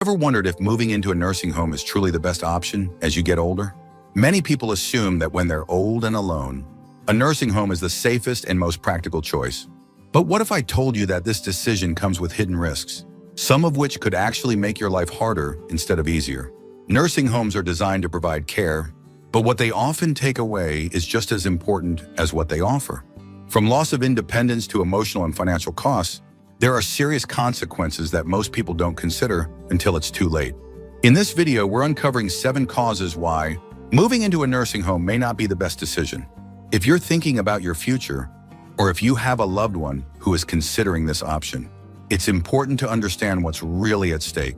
Ever wondered if moving into a nursing home is truly the best option as you get older? Many people assume that when they're old and alone, a nursing home is the safest and most practical choice. But what if I told you that this decision comes with hidden risks, some of which could actually make your life harder instead of easier? Nursing homes are designed to provide care, but what they often take away is just as important as what they offer. From loss of independence to emotional and financial costs, there are serious consequences that most people don't consider until it's too late. In this video, we're uncovering 7 causes why moving into a nursing home may not be the best decision. If you're thinking about your future, or if you have a loved one who is considering this option, it's important to understand what's really at stake.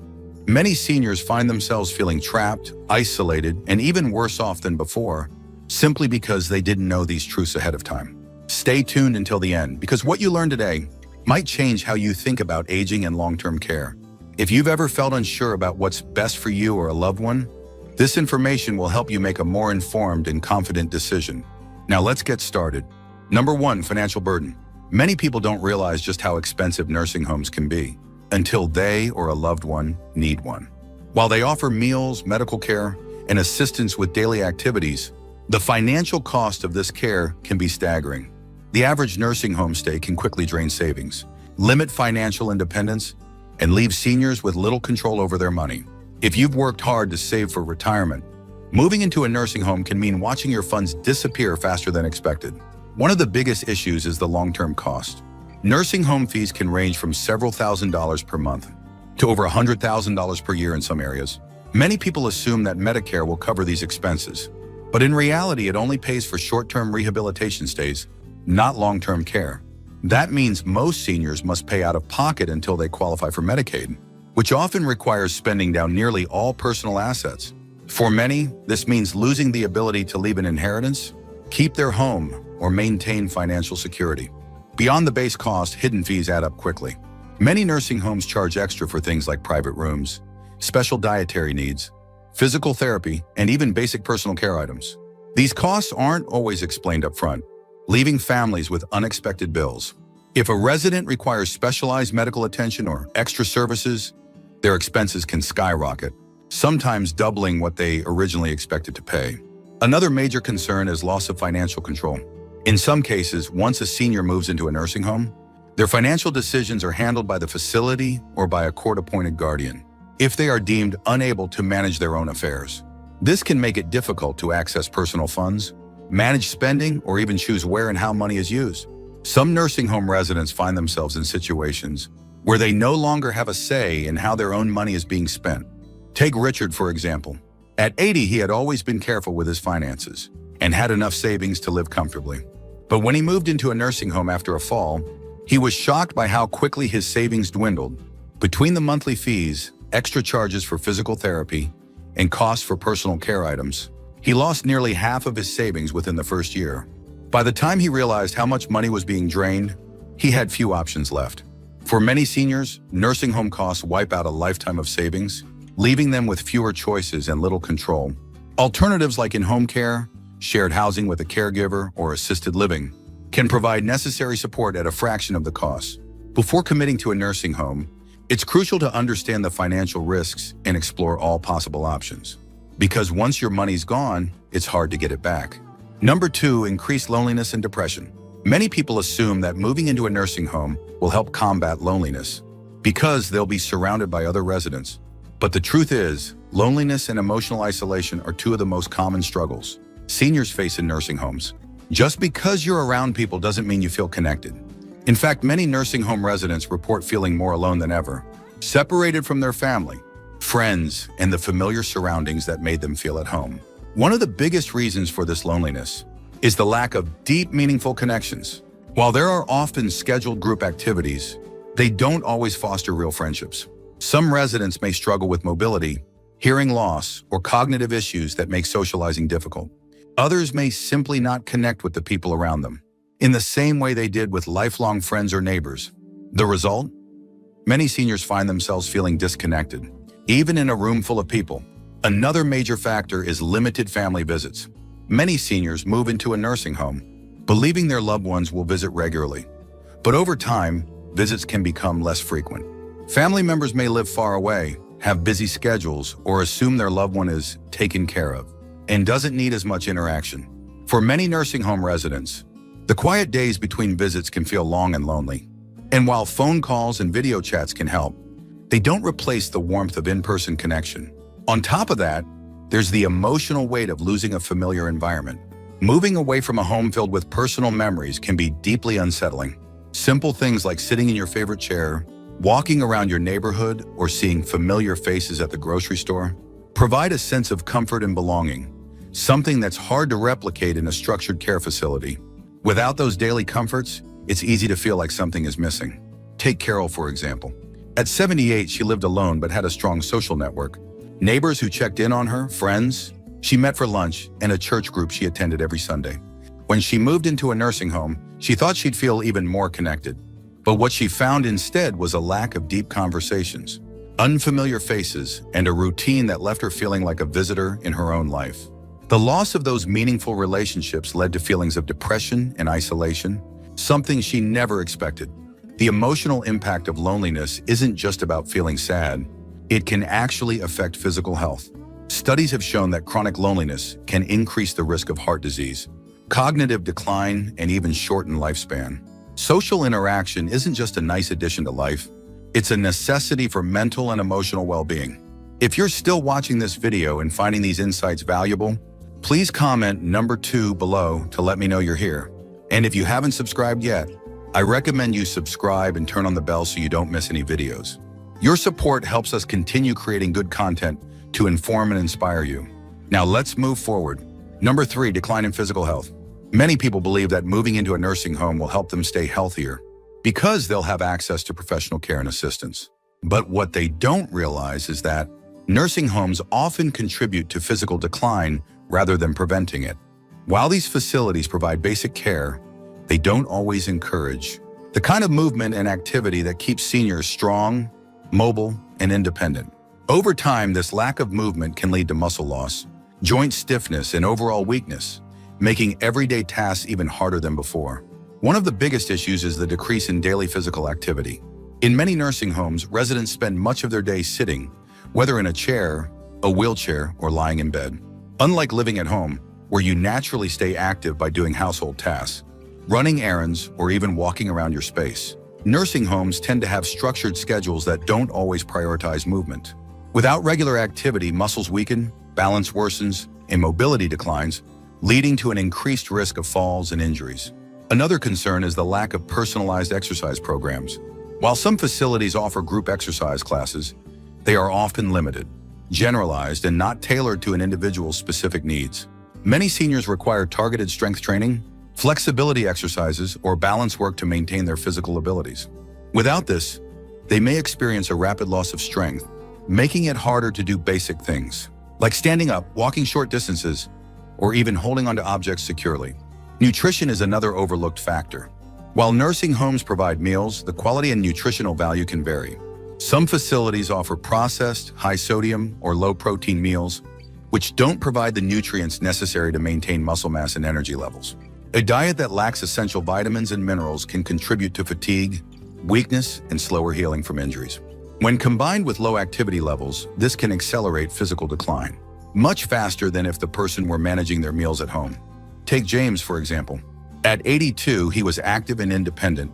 Many seniors find themselves feeling trapped, isolated, and even worse off than before, simply because they didn't know these truths ahead of time. Stay tuned until the end, because what you learn today might change how you think about aging and long-term care. If you've ever felt unsure about what's best for you or a loved one, this information will help you make a more informed and confident decision. Now let's get started. Number 1, financial burden. Many people don't realize just how expensive nursing homes can be until they or a loved one need one. While they offer meals, medical care, and assistance with daily activities, the financial cost of this care can be staggering. The average nursing home stay can quickly drain savings, limit financial independence, and leave seniors with little control over their money. If you've worked hard to save for retirement, moving into a nursing home can mean watching your funds disappear faster than expected. One of the biggest issues is the long-term cost. Nursing home fees can range from several $1,000s per month to over $100,000 per year in some areas. Many people assume that Medicare will cover these expenses, but in reality, it only pays for short-term rehabilitation stays, not long-term care. That means most seniors must pay out of pocket until they qualify for Medicaid, which often requires spending down nearly all personal assets. For many, this means losing the ability to leave an inheritance, keep their home, or maintain financial security. Beyond the base cost, hidden fees add up quickly. Many nursing homes charge extra for things like private rooms, special dietary needs, physical therapy, and even basic personal care items. These costs aren't always explained up front, leaving families with unexpected bills. If a resident requires specialized medical attention or extra services, their expenses can skyrocket, sometimes doubling what they originally expected to pay. Another major concern is loss of financial control. In some cases, once a senior moves into a nursing home, their financial decisions are handled by the facility or by a court-appointed guardian, if they are deemed unable to manage their own affairs. This can make it difficult to access personal funds, manage spending, or even choose where and how money is used. Some nursing home residents find themselves in situations where they no longer have a say in how their own money is being spent. Take Richard, for example. At 80, he had always been careful with his finances and had enough savings to live comfortably. But when he moved into a nursing home after a fall, he was shocked by how quickly his savings dwindled. Between the monthly fees, extra charges for physical therapy, and costs for personal care items, he lost nearly half of his savings within the first year. By the time he realized how much money was being drained, he had few options left. For many seniors, nursing home costs wipe out a lifetime of savings, leaving them with fewer choices and little control. Alternatives like in-home care, shared housing with a caregiver, or assisted living can provide necessary support at a fraction of the cost. Before committing to a nursing home, it's crucial to understand the financial risks and explore all possible options. Because once your money's gone, it's hard to get it back. Number 2, increased loneliness and depression. Many people assume that moving into a nursing home will help combat loneliness because they'll be surrounded by other residents. But the truth is, loneliness and emotional isolation are 2 of the most common struggles seniors face in nursing homes. Just because you're around people doesn't mean you feel connected. In fact, many nursing home residents report feeling more alone than ever, separated from their family, friends, and the familiar surroundings that made them feel at home. One of the biggest reasons for this loneliness is the lack of deep, meaningful connections. While there are often scheduled group activities, they don't always foster real friendships. Some residents may struggle with mobility, hearing loss, or cognitive issues that make socializing difficult. Others may simply not connect with the people around them in the same way they did with lifelong friends or neighbors. The result? Many seniors find themselves feeling disconnected, even in a room full of people. Another major factor is limited family visits. Many seniors move into a nursing home, believing their loved ones will visit regularly. But over time, visits can become less frequent. Family members may live far away, have busy schedules, or assume their loved one is taken care of and doesn't need as much interaction. For many nursing home residents, the quiet days between visits can feel long and lonely. And while phone calls and video chats can help, they don't replace the warmth of in-person connection. On top of that, there's the emotional weight of losing a familiar environment. Moving away from a home filled with personal memories can be deeply unsettling. Simple things like sitting in your favorite chair, walking around your neighborhood, or seeing familiar faces at the grocery store provide a sense of comfort and belonging, something that's hard to replicate in a structured care facility. Without those daily comforts, it's easy to feel like something is missing. Take Carol, for example. At 78, she lived alone but had a strong social network. Neighbors who checked in on her, friends she met for lunch, and a church group she attended every Sunday. When she moved into a nursing home, she thought she'd feel even more connected. But what she found instead was a lack of deep conversations, unfamiliar faces, and a routine that left her feeling like a visitor in her own life. The loss of those meaningful relationships led to feelings of depression and isolation, something she never expected. The emotional impact of loneliness isn't just about feeling sad. It can actually affect physical health. Studies have shown that chronic loneliness can increase the risk of heart disease, cognitive decline, and even shorten lifespan. Social interaction isn't just a nice addition to life, it's a necessity for mental and emotional well-being. If you're still watching this video and finding these insights valuable, please comment number 2 below to let me know you're here. And if you haven't subscribed yet, I recommend you subscribe and turn on the bell so you don't miss any videos. Your support helps us continue creating good content to inform and inspire you. Now let's move forward. Number 3, decline in physical health. Many people believe that moving into a nursing home will help them stay healthier because they'll have access to professional care and assistance. But what they don't realize is that nursing homes often contribute to physical decline rather than preventing it. While these facilities provide basic care, they don't always encourage the kind of movement and activity that keeps seniors strong, mobile, and independent. Over time, this lack of movement can lead to muscle loss, joint stiffness, and overall weakness, making everyday tasks even harder than before. One of the biggest issues is the decrease in daily physical activity. In many nursing homes, residents spend much of their day sitting, whether in a chair, a wheelchair, or lying in bed. Unlike living at home, where you naturally stay active by doing household tasks, running errands, or even walking around your space, nursing homes tend to have structured schedules that don't always prioritize movement. Without regular activity, muscles weaken, balance worsens, and mobility declines, leading to an increased risk of falls and injuries. Another concern is the lack of personalized exercise programs. While some facilities offer group exercise classes, they are often limited, generalized, and not tailored to an individual's specific needs. Many seniors require targeted strength training, flexibility exercises, or balance work to maintain their physical abilities. Without this, they may experience a rapid loss of strength, making it harder to do basic things, like standing up, walking short distances, or even holding onto objects securely. Nutrition is another overlooked factor. While nursing homes provide meals, the quality and nutritional value can vary. Some facilities offer processed, high-sodium, or low-protein meals, which don't provide the nutrients necessary to maintain muscle mass and energy levels. A diet that lacks essential vitamins and minerals can contribute to fatigue, weakness, and slower healing from injuries. When combined with low activity levels, this can accelerate physical decline, much faster than if the person were managing their meals at home. Take James, for example. At 82, he was active and independent,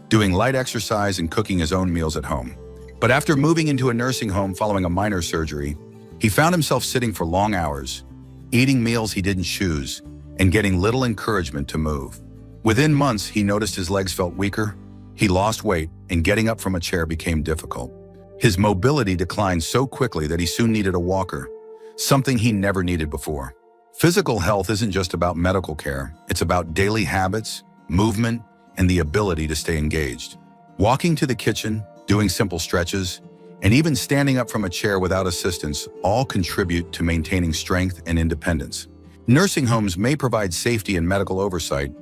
doing light exercise and cooking his own meals at home. But after moving into a nursing home following a minor surgery, he found himself sitting for long hours, eating meals he didn't choose, and getting little encouragement to move. Within months, he noticed his legs felt weaker, he lost weight, and getting up from a chair became difficult. His mobility declined so quickly that he soon needed a walker, something he never needed before. Physical health isn't just about medical care, it's about daily habits, movement, and the ability to stay engaged. Walking to the kitchen, doing simple stretches, and even standing up from a chair without assistance all contribute to maintaining strength and independence. Nursing homes may provide safety and medical oversight,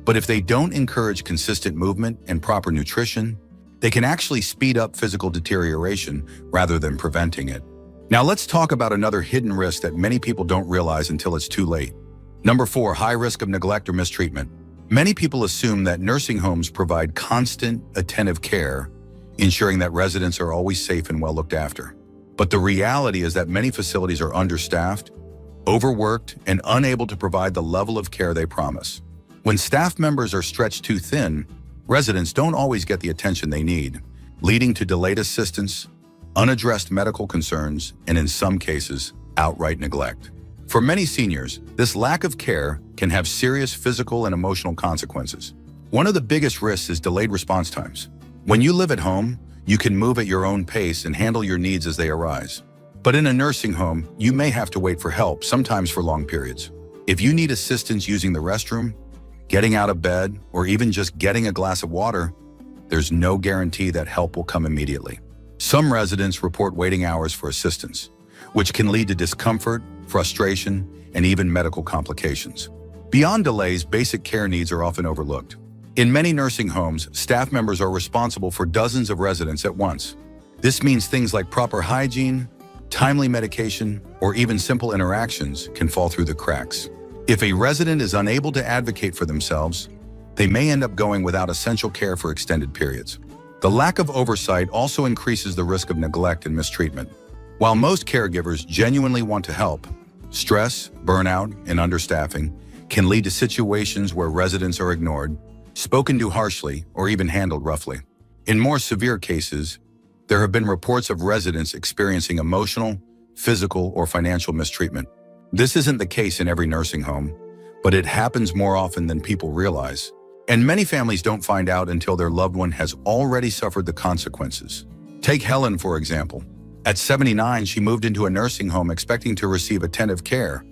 but if they don't encourage consistent movement and proper nutrition, they can actually speed up physical deterioration rather than preventing it. Now let's talk about another hidden risk that many people don't realize until it's too late. Number 4, high risk of neglect or mistreatment. Many people assume that nursing homes provide constant, attentive care, ensuring that residents are always safe and well looked after. But the reality is that many facilities are understaffed, overworked, and unable to provide the level of care they promise. When staff members are stretched too thin, residents don't always get the attention they need, leading to delayed assistance, unaddressed medical concerns, and in some cases, outright neglect. For many seniors, this lack of care can have serious physical and emotional consequences. One of the biggest risks is delayed response times. When you live at home, you can move at your own pace and handle your needs as they arise. But in a nursing home, you may have to wait for help, sometimes for long periods. If you need assistance using the restroom, getting out of bed, or even just getting a glass of water, there's no guarantee that help will come immediately. Some residents report waiting hours for assistance, which can lead to discomfort, frustration, and even medical complications. Beyond delays, basic care needs are often overlooked. In many nursing homes, staff members are responsible for dozens of residents at once. This means things like proper hygiene, timely medication, or even simple interactions can fall through the cracks. If a resident is unable to advocate for themselves, they may end up going without essential care for extended periods. The lack of oversight also increases the risk of neglect and mistreatment. While most caregivers genuinely want to help, stress, burnout, and understaffing can lead to situations where residents are ignored, spoken to harshly, or even handled roughly. In more severe cases, there have been reports of residents experiencing emotional, physical, or financial mistreatment. This isn't the case in every nursing home, but it happens more often than people realize. And many families don't find out until their loved one has already suffered the consequences. Take Helen, for example. At 79, she moved into a nursing home expecting to receive attentive care,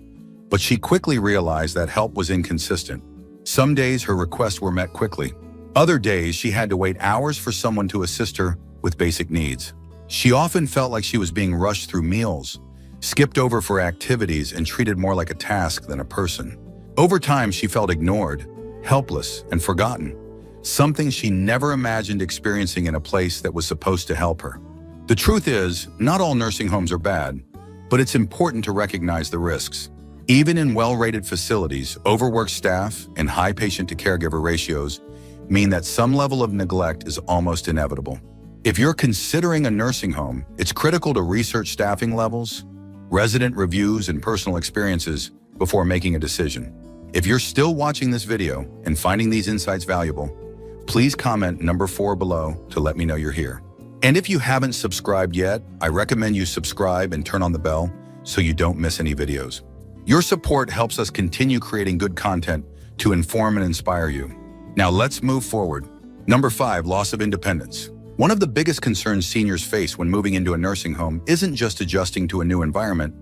but she quickly realized that help was inconsistent. Some days her requests were met quickly. Other days she had to wait hours for someone to assist her with basic needs. She often felt like she was being rushed through meals, skipped over for activities, and treated more like a task than a person. Over time, she felt ignored, helpless, and forgotten, something she never imagined experiencing in a place that was supposed to help her. The truth is, not all nursing homes are bad, but it's important to recognize the risks. Even in well-rated facilities, overworked staff and high patient-to-caregiver ratios mean that some level of neglect is almost inevitable. If you're considering a nursing home, it's critical to research staffing levels, resident reviews, and personal experiences before making a decision. If you're still watching this video and finding these insights valuable, please comment number 4 below to let me know you're here. And if you haven't subscribed yet, I recommend you subscribe and turn on the bell so you don't miss any videos. Your support helps us continue creating good content to inform and inspire you. Now let's move forward. Number 5, loss of independence. One of the biggest concerns seniors face when moving into a nursing home isn't just adjusting to a new environment,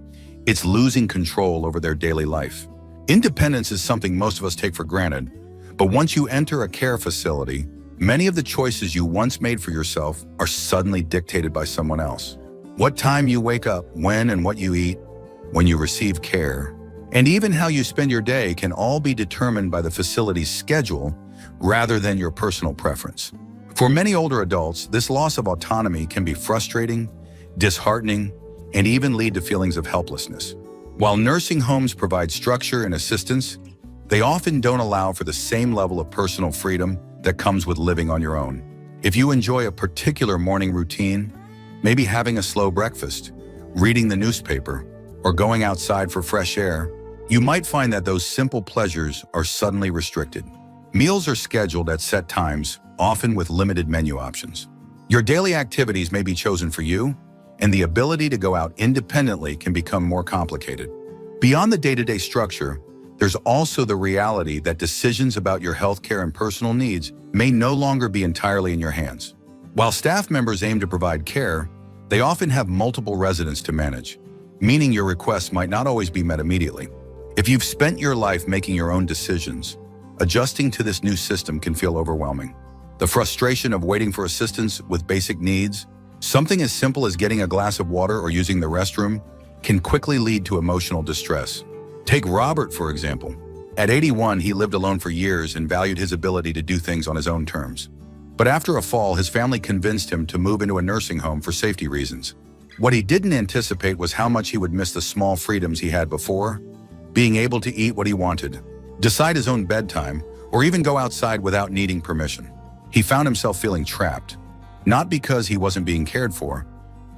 it's losing control over their daily life. Independence is something most of us take for granted, but once you enter a care facility, many of the choices you once made for yourself are suddenly dictated by someone else. What time you wake up, when and what you eat, when you receive care, and even how you spend your day can all be determined by the facility's schedule rather than your personal preference. For many older adults, this loss of autonomy can be frustrating, disheartening, and even lead to feelings of helplessness. While nursing homes provide structure and assistance, they often don't allow for the same level of personal freedom that comes with living on your own. If you enjoy a particular morning routine, maybe having a slow breakfast, reading the newspaper, or going outside for fresh air, you might find that those simple pleasures are suddenly restricted. Meals are scheduled at set times, often with limited menu options. Your daily activities may be chosen for you, and the ability to go out independently can become more complicated. Beyond the day-to-day structure, there's also the reality that decisions about your healthcare and personal needs may no longer be entirely in your hands. While staff members aim to provide care, they often have multiple residents to manage, meaning your requests might not always be met immediately. If you've spent your life making your own decisions, adjusting to this new system can feel overwhelming. The frustration of waiting for assistance with basic needs, something as simple as getting a glass of water or using the restroom, can quickly lead to emotional distress. Take Robert, for example. At 81, he lived alone for years and valued his ability to do things on his own terms. But after a fall, his family convinced him to move into a nursing home for safety reasons. What he didn't anticipate was how much he would miss the small freedoms he had before, being able to eat what he wanted, decide his own bedtime, or even go outside without needing permission. He found himself feeling trapped, not because he wasn't being cared for,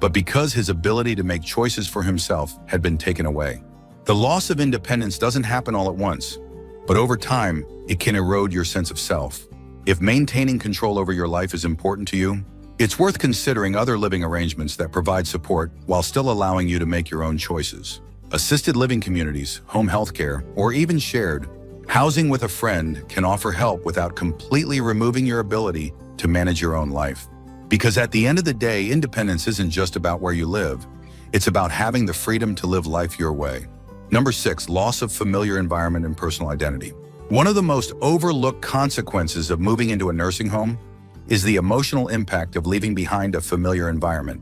but because his ability to make choices for himself had been taken away. The loss of independence doesn't happen all at once, but over time, it can erode your sense of self. If maintaining control over your life is important to you, it's worth considering other living arrangements that provide support while still allowing you to make your own choices. Assisted living communities, home health care, or even shared housing with a friend can offer help without completely removing your ability to manage your own life. Because at the end of the day, independence isn't just about where you live. It's about having the freedom to live life your way. Number 6, loss of familiar environment and personal identity. One of the most overlooked consequences of moving into a nursing home is the emotional impact of leaving behind a familiar environment.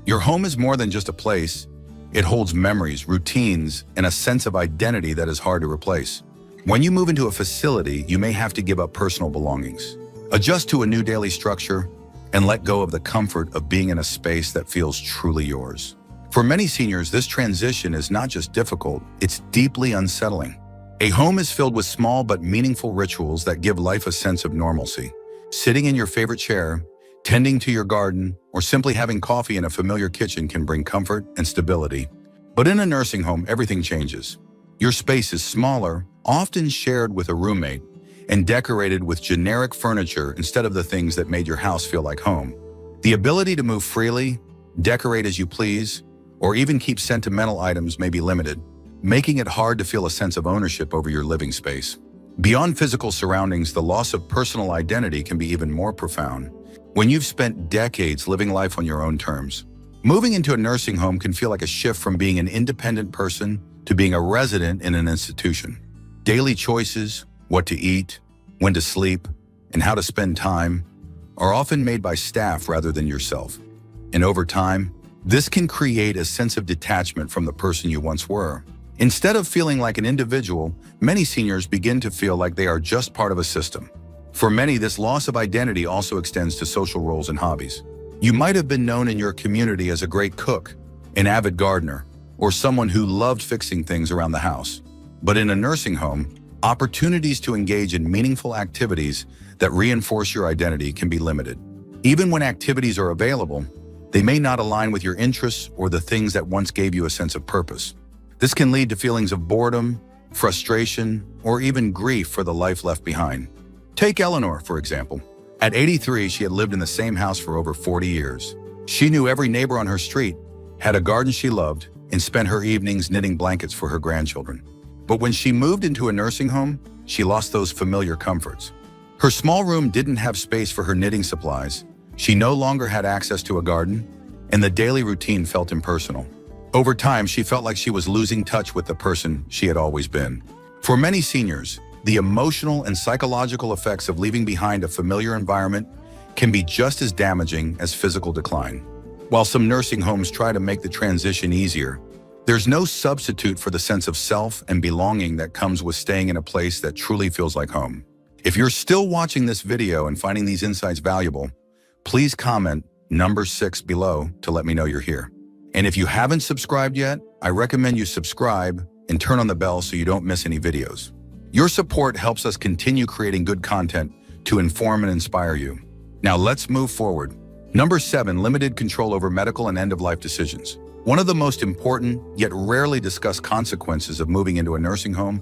Your home is more than just a place. It holds memories, routines, and a sense of identity that is hard to replace. When you move into a facility, you may have to give up personal belongings, adjust to a new daily structure, and let go of the comfort of being in a space that feels truly yours. For many seniors, this transition is not just difficult, it's deeply unsettling. A home is filled with small but meaningful rituals that give life a sense of normalcy. Sitting in your favorite chair, tending to your garden, or simply having coffee in a familiar kitchen can bring comfort and stability. But in a nursing home, everything changes. Your space is smaller, often shared with a roommate, and decorated with generic furniture instead of the things that made your house feel like home. The ability to move freely, decorate as you please, or even keep sentimental items may be limited, making it hard to feel a sense of ownership over your living space. Beyond physical surroundings, the loss of personal identity can be even more profound. When you've spent decades living life on your own terms, moving into a nursing home can feel like a shift from being an independent person to being a resident in an institution. Daily choices, what to eat, when to sleep, and how to spend time are often made by staff rather than yourself. And over time, this can create a sense of detachment from the person you once were. Instead of feeling like an individual, many seniors begin to feel like they are just part of a system. For many, this loss of identity also extends to social roles and hobbies. You might have been known in your community as a great cook, an avid gardener, or someone who loved fixing things around the house. But in a nursing home, opportunities to engage in meaningful activities that reinforce your identity can be limited. Even when activities are available, they may not align with your interests or the things that once gave you a sense of purpose. This can lead to feelings of boredom, frustration, or even grief for the life left behind. Take Eleanor, for example. At 83, she had lived in the same house for over 40 years. She knew every neighbor on her street, had a garden she loved, and spent her evenings knitting blankets for her grandchildren. But when she moved into a nursing home, she lost those familiar comforts. Her small room didn't have space for her knitting supplies. She no longer had access to a garden, and the daily routine felt impersonal. Over time, she felt like she was losing touch with the person she had always been. For many seniors, the emotional and psychological effects of leaving behind a familiar environment can be just as damaging as physical decline. While some nursing homes try to make the transition easier, there's no substitute for the sense of self and belonging that comes with staying in a place that truly feels like home. If you're still watching this video and finding these insights valuable, please comment number 6 below to let me know you're here. And if you haven't subscribed yet, I recommend you subscribe and turn on the bell so you don't miss any videos. Your support helps us continue creating good content to inform and inspire you. Now let's move forward. Number 7, limited control over medical and end-of-life decisions. One of the most important, yet rarely discussed consequences of moving into a nursing home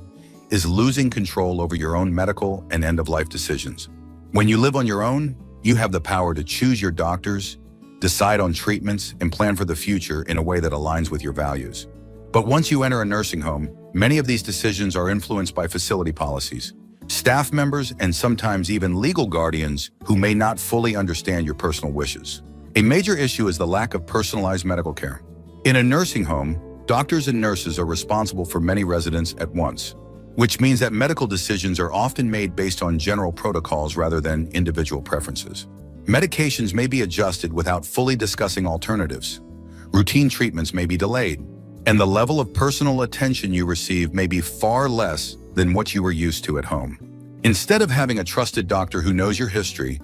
is losing control over your own medical and end-of-life decisions. When you live on your own, you have the power to choose your doctors, decide on treatments, and plan for the future in a way that aligns with your values. But once you enter a nursing home, many of these decisions are influenced by facility policies, staff members, and sometimes even legal guardians who may not fully understand your personal wishes. A major issue is the lack of personalized medical care. In a nursing home, doctors and nurses are responsible for many residents at once, which means that medical decisions are often made based on general protocols rather than individual preferences. Medications may be adjusted without fully discussing alternatives. Routine treatments may be delayed, and the level of personal attention you receive may be far less than what you were used to at home. Instead of having a trusted doctor who knows your history,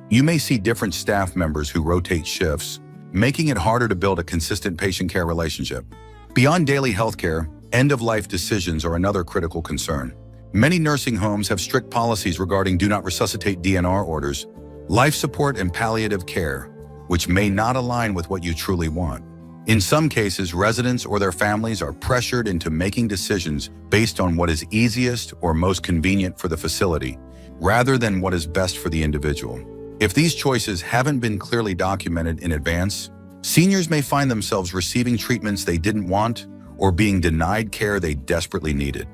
you may see different staff members who rotate shifts, making it harder to build a consistent patient care relationship. Beyond daily healthcare, end-of-life decisions are another critical concern. Many nursing homes have strict policies regarding do not resuscitate DNR orders, life support, and palliative care, which may not align with what you truly want. In some cases, residents or their families are pressured into making decisions based on what is easiest or most convenient for the facility, rather than what is best for the individual. If these choices haven't been clearly documented in advance, seniors may find themselves receiving treatments they didn't want or being denied care they desperately needed.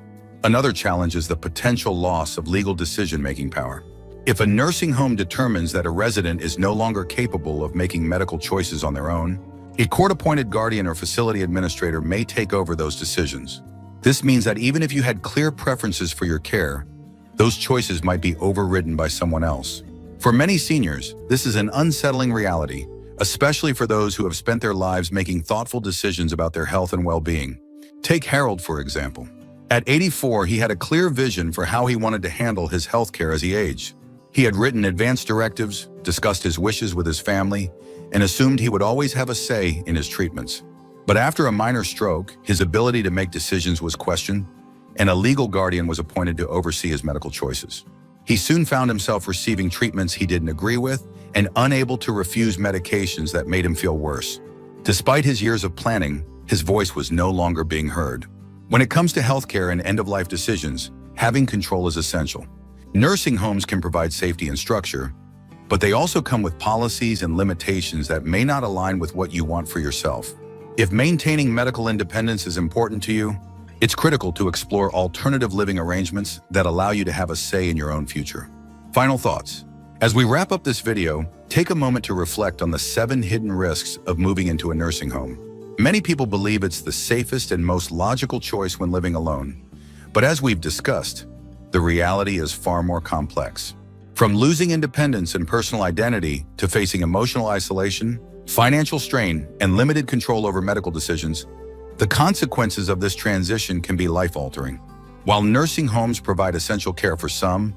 Another challenge is the potential loss of legal decision-making power. If a nursing home determines that a resident is no longer capable of making medical choices on their own, a court-appointed guardian or facility administrator may take over those decisions. This means that even if you had clear preferences for your care, those choices might be overridden by someone else. For many seniors, this is an unsettling reality, especially for those who have spent their lives making thoughtful decisions about their health and well-being. Take Harold, for example. At 84, he had a clear vision for how he wanted to handle his health care as he aged. He had written advance directives, discussed his wishes with his family, and assumed he would always have a say in his treatments. But after a minor stroke, his ability to make decisions was questioned, and a legal guardian was appointed to oversee his medical choices. He soon found himself receiving treatments he didn't agree with and unable to refuse medications that made him feel worse. Despite his years of planning, his voice was no longer being heard. When it comes to healthcare and end-of-life decisions, having control is essential. Nursing homes can provide safety and structure, but they also come with policies and limitations that may not align with what you want for yourself. If maintaining medical independence is important to you, it's critical to explore alternative living arrangements that allow you to have a say in your own future. Final thoughts. As we wrap up this video, take a moment to reflect on the 7 hidden risks of moving into a nursing home. Many people believe it's the safest and most logical choice when living alone. But as we've discussed, the reality is far more complex. From losing independence and personal identity to facing emotional isolation, financial strain, and limited control over medical decisions, the consequences of this transition can be life-altering. While nursing homes provide essential care for some,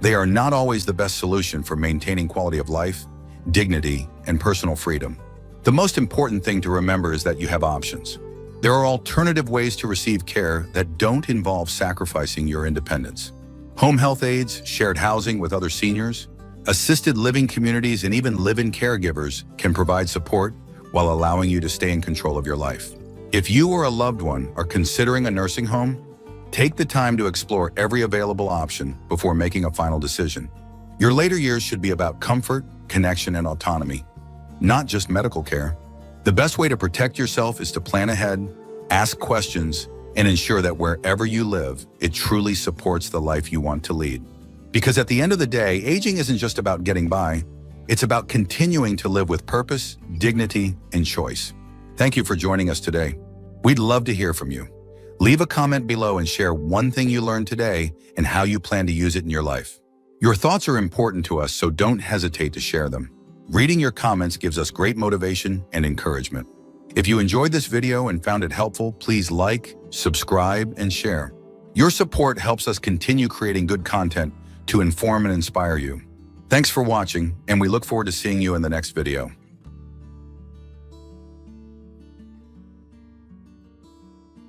they are not always the best solution for maintaining quality of life, dignity, and personal freedom. The most important thing to remember is that you have options. There are alternative ways to receive care that don't involve sacrificing your independence. Home health aides, shared housing with other seniors, assisted living communities, and even live-in caregivers can provide support while allowing you to stay in control of your life. If you or a loved one are considering a nursing home, take the time to explore every available option before making a final decision. Your later years should be about comfort, connection, and autonomy, not just medical care. The best way to protect yourself is to plan ahead, ask questions, and ensure that wherever you live, it truly supports the life you want to lead. Because at the end of the day, aging isn't just about getting by, it's about continuing to live with purpose, dignity, and choice. Thank you for joining us today. We'd love to hear from you. Leave a comment below and share one thing you learned today and how you plan to use it in your life. Your thoughts are important to us, so don't hesitate to share them. Reading your comments gives us great motivation and encouragement. If you enjoyed this video and found it helpful, please like, subscribe, and share. Your support helps us continue creating good content to inform and inspire you. Thanks for watching, and we look forward to seeing you in the next video.